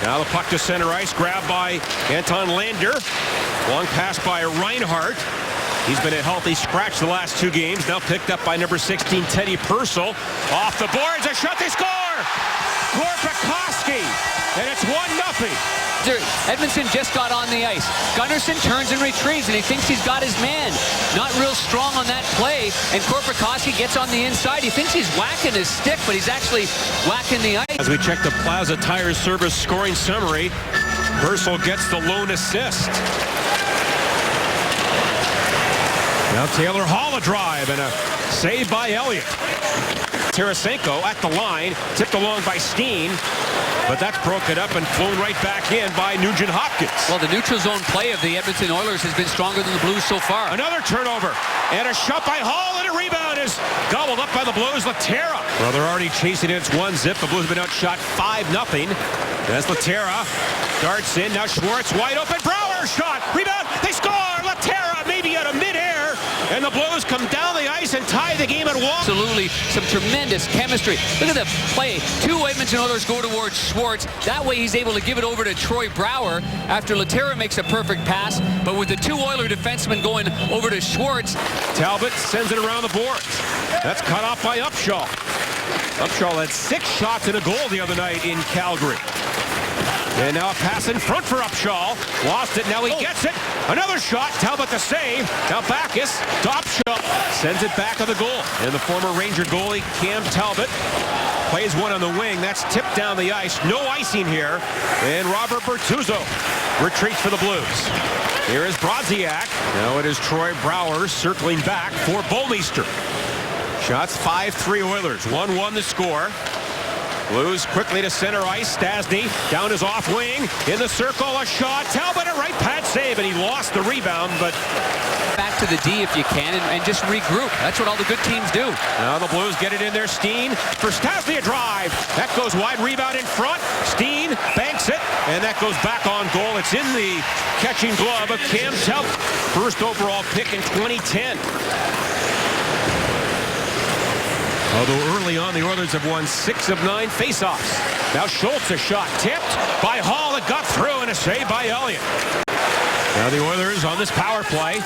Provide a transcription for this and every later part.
Now the puck to center ice, grabbed by Anton Lander. Long pass by Reinhardt. He's been a healthy scratch the last 2 games. Now picked up by number 16, Teddy Purcell. Off the boards, a shot, they score! Korpikoski, and it's 1-0. Edmondson just got on the ice. Gunnarsson turns and retrieves, and he thinks he's got his man. Not real strong on that play, and Korpikoski gets on the inside. He thinks he's whacking his stick, but he's actually whacking the ice. As we check the Plaza Tires Service scoring summary, Purcell gets the lone assist. Now Taylor Hall a drive and a save by Elliott. Tarasenko at the line, tipped along by Steen, but that's broken up and flown right back in by Nugent Hopkins. Well, the neutral zone play of the Edmonton Oilers has been stronger than the Blues so far. Another turnover, and a shot by Hall, and a rebound is gobbled up by the Blues. Laterra. Well, they're already chasing it. It's 1-0. The Blues have been outshot 5-0. As Laterra darts in. Now Schwartz wide open. Brouwer shot. Rebound. They score. Laterra maybe out of midair. And the Blues come down the ice and tie the game at 1. Absolutely some tremendous chemistry. Look at the play. 2 Edmonton Oilers go towards Schwartz. That way he's able to give it over to Troy Brouwer after Laterra makes a perfect pass. But with the 2 Oiler defensemen going over to Schwartz. Talbot sends it around the boards. That's cut off by Upshaw. Upshaw had 6 shots and a goal the other night in Calgary. And now a pass in front for Upshaw. Lost it. Now he gets it. Another shot. Talbot the save. Now Backus to Upshaw. Sends it back of the goal. And the former Ranger goalie, Cam Talbot, plays one on the wing. That's tipped down the ice. No icing here. And Robert Bertuzzo retreats for the Blues. Here is Brodziak. Now it is Troy Brouwer circling back for Bouwmeester. Shots 5-3 Oilers. 1-1 the score. Blues quickly to center ice. Stastny down his off wing. In the circle, a shot. Talbot a right pad save, and he lost the rebound, but back to the D if you can and just regroup. That's what all the good teams do. Now the Blues get it in there. Steen for Stastny, a drive. That goes wide. Rebound in front. Steen banks it, and that goes back on goal. It's in the catching glove of Cam Talbot. First overall pick in 2010. Although early on, the Oilers have won 6 of 9 faceoffs. Now Schultz, a shot tipped by Hall. It got through, and a save by Elliott. Now the Oilers on this power play.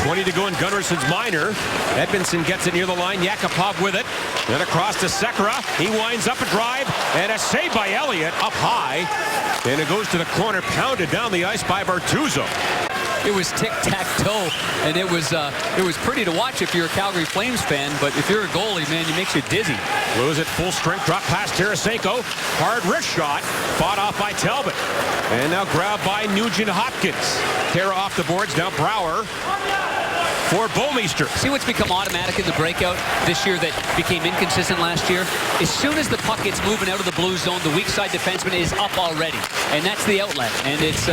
20 to go in Gunnarsson's minor. Edmondson gets it near the line. Yakupov with it. Then across to Sekera. He winds up a drive, and a save by Elliott up high. And it goes to the corner, pounded down the ice by Bertuzzo. It was tic-tac-toe, and it was pretty to watch if you're a Calgary Flames fan, but if you're a goalie, man, it makes you dizzy. Blues at full strength, drop past Tarasenko. Hard wrist shot, fought off by Talbot. And now grabbed by Nugent Hopkins. Tara off the boards, now Brouwer for Bouwmeester. See what's become automatic in the breakout this year that became inconsistent last year? As soon as the puck gets moving out of the blue zone, the weak side defenseman is up already. And that's the outlet. And it's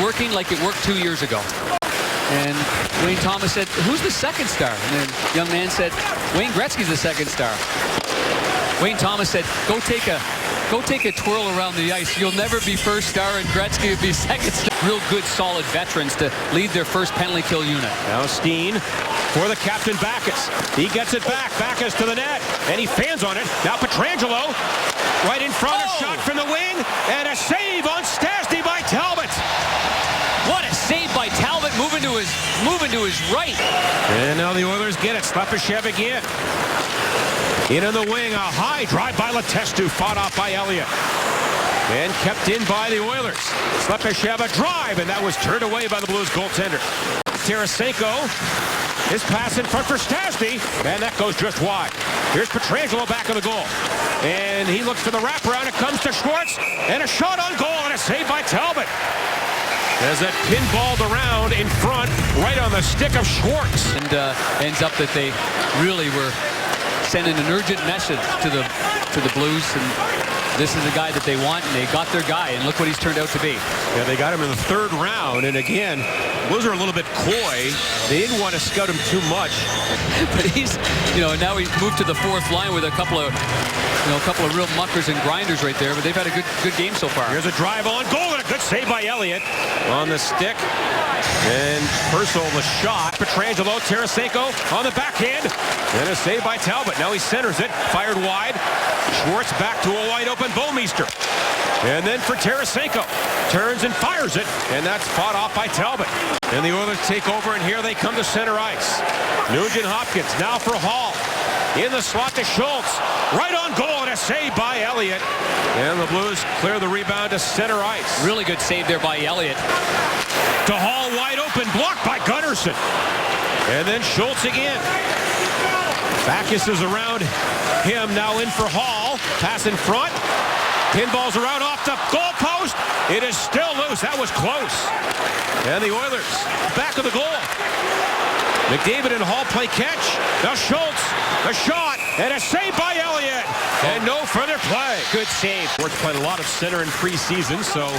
working like it worked 2 years ago. And Wayne Thomas said, who's the second star? And then the young man said, Wayne Gretzky's the second star. Wayne Thomas said, go take a twirl around the ice. You'll never be first star, and Gretzky will be second star. Real good, solid veterans to lead their first penalty kill unit. Now Steen for the captain Backus. He gets it back. Backus to the net, and he fans on it. Now Pietrangelo right in front. A shot from the wing, and a save on Stastny by Talbot. What a save by Talbot, moving to his right. And now the Oilers get it. Slepyshev again. In on the wing, a high drive by Letestu, fought off by Elliott. And kept in by the Oilers. Slepyshev a drive, and that was turned away by the Blues goaltender. Tarasenko, his pass in front for Stastny, and that goes just wide. Here's Pietrangelo back of the goal. And he looks for the wraparound. It comes to Schwartz, and a shot on goal, and a save by Talbot. As that pinballed around in front, right on the stick of Schwartz. And ends up that they really were sending an urgent message to the Blues, and this is the guy that they want, and they got their guy, and look what he's turned out to be. Yeah, they got him in the 3rd round, and again, Blues are a little bit coy. They didn't want to scout him too much. But he's, now he's moved to the 4th line with a couple of real muckers and grinders right there, but they've had a good game so far. Here's a drive on goal, and a good save by Elliott on the stick. And Purcell the shot. Pietrangelo, Tarasenko on the backhand. And a save by Talbot. Now he centers it. Fired wide. Schwartz back to a wide open Bouwmeester. And then for Tarasenko. Turns and fires it, and that's fought off by Talbot. And the Oilers take over, and here they come to center ice. Nugent Hopkins now for Hall. In the slot to Schultz. Right on goal, and a save by Elliott. And the Blues clear the rebound to center ice. Really good save there by Elliott. To Hall, wide open, blocked by Gunnarsson. And then Schultz again. Backus is around him, now in for Hall. Pass in front. Pinballs around off the goalpost. It is still loose. That was close. And the Oilers back of the goal. McDavid and Hall play catch. Now Schultz, a shot, and a save by Elliott. And no further play. Good save. Sports played a lot of center in preseason, so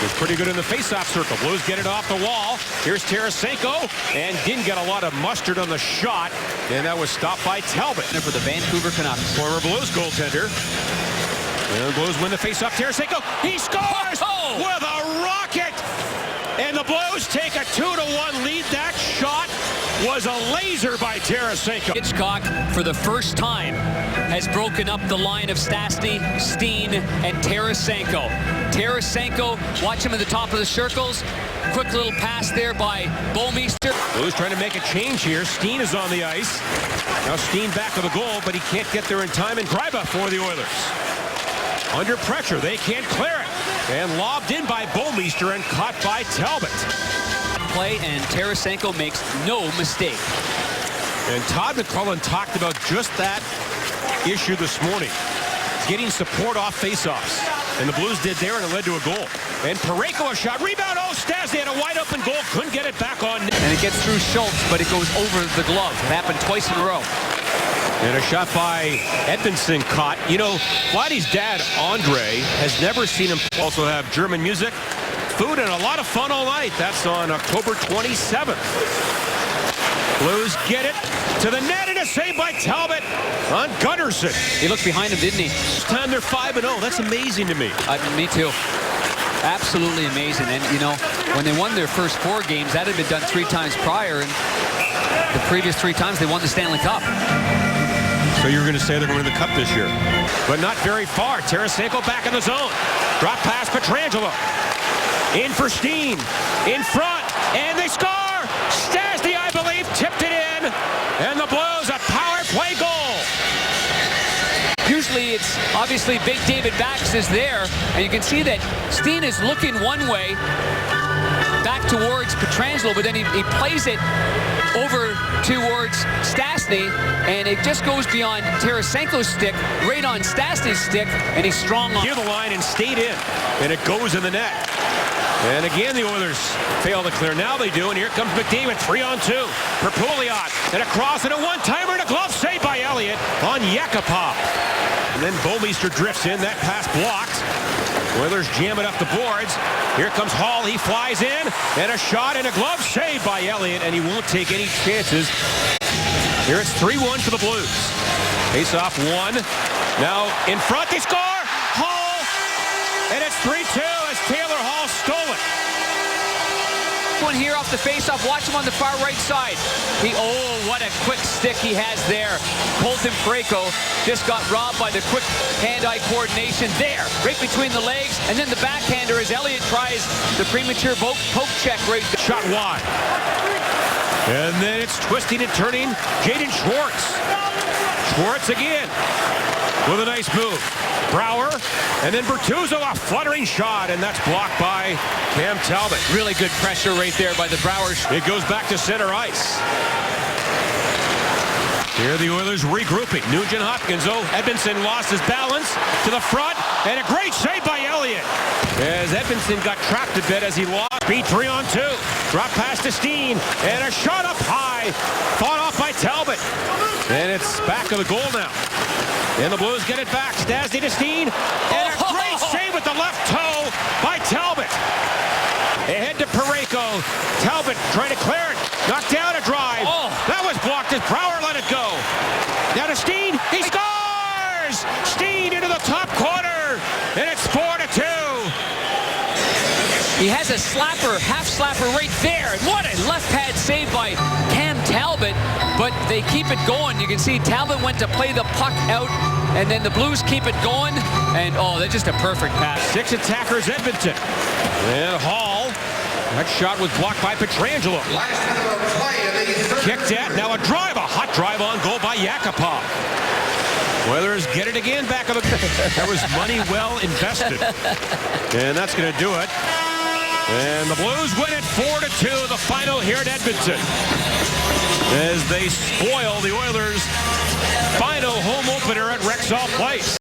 it's pretty good in the faceoff circle. Blues get it off the wall. Here's Tarasenko, and didn't get a lot of mustard on the shot, and that was stopped by Talbot. For the Vancouver Canucks. Former Blues goaltender. And the Blues win the faceoff. Tarasenko, he scores with a rocket! And the Blues take a 2-1 lead. That shot was a laser by Tarasenko. Hitchcock, for the first time, has broken up the line of Stastny, Steen, and Tarasenko. Tarasenko, watch him at the top of the circles. Quick little pass there by Bouwmeester. Blues trying to make a change here. Steen is on the ice. Now Steen back of the goal, but he can't get there in time. And Gryba for the Oilers. Under pressure, they can't clear it. And lobbed in by Bouwmeester and caught by Talbot. Play, and Tarasenko makes no mistake. And Todd McClellan talked about just that issue this morning. Getting support off faceoffs. And the Blues did there, and it led to a goal. And Parayko a shot. Rebound. Oh, Stastny had a wide open goal. Couldn't get it back on. And it gets through Schultz, but it goes over the glove. It happened twice in a row. And a shot by Edmondson caught. You know, Vladdy's dad, Andre, has never seen him also have German music, food, and a lot of fun all night. That's on October 27th. Blues get it to the net, and a save by Talbot on Gunnarsson. He looked behind him, didn't he? This time they're 5-0. That's amazing to me. Me too. Absolutely amazing. And, you know, when they won their first 4 games, that had been done 3 times prior. And the previous 3 times they won the Stanley Cup. So you're going to say they're going to win the Cup this year. But not very far. Tarasenko back in the zone. Drop pass Pietrangelo. In for Steen. In front. And they score! Stastny, I believe, tipped it in. And the Blues, a power play goal. Usually it's obviously Big David Backes is there. And you can see that Steen is looking one way back towards Pietrangelo, but then he plays it over towards Stastny, and it just goes beyond Tarasenko's stick, right on Stastny's stick, and he's strong on. Near the line and stayed in, and it goes in the net. And again, the Oilers fail to clear. Now they do, and here comes McDavid, 3-on-2 for Pouliot, and a cross and a one-timer and a glove save by Elliott on Yakupov. And then Bouwmeester drifts in, that pass blocked. Oilers jam it up the boards. Here comes Hall. He flies in. And a shot and a glove save by Elliott. And he won't take any chances. Here it's 3-1 for the Blues. Face off 1. Now in front. They score. Hall. And it's 3-2 as Taylor Hall stole it. One here off the face-off. Watch him on the far right side. What a quick stick he has there. Colton Parayko just got robbed by the quick hand-eye coordination there, right between the legs, and then the backhander as Elliott tries the premature poke check right there. Shot wide. And then it's twisting and turning. Jaden Schwartz. Schwartz again with a nice move. Brouwer, and then Bertuzzo, a fluttering shot, and that's blocked by Cam Talbot. Really good pressure right there by the Brouwer. It goes back to center ice. Here the Oilers regrouping. Nugent Hopkins, Edmondson lost his balance to the front, and a great save by Elliott. As Edmondson got trapped a bit as he lost. Beat 3-on-2. Drop pass to Steen, and a shot up high. Fought off by Talbot. And it's back of the goal now. And the Blues get it back. Stastny to Steen. And a great save with the left toe by Talbot. Ahead to Parayko. Talbot trying to clear it. Knocked down a drive. That was blocked as Brouwer let it go. Now to Steen. He scores! Steen into the top corner. And it's 4-2. He has a slapper, half slapper right there. And what a left pad save by Cam Talbot. But they keep it going. You can see Talbot went to play the puck out, and then the Blues keep it going. And, oh, that's just a perfect pass. 6 attackers, Edmonton. And Hall. That shot was blocked by Pietrangelo. Kicked at, now a drive, a hot drive on goal by Yakupov. Oilers get it again back of the... That was money well invested. And that's going to do it. And the Blues win it 4-2, the final here at Edmonton, as they spoil the Oilers' final home opener at Rexall Place.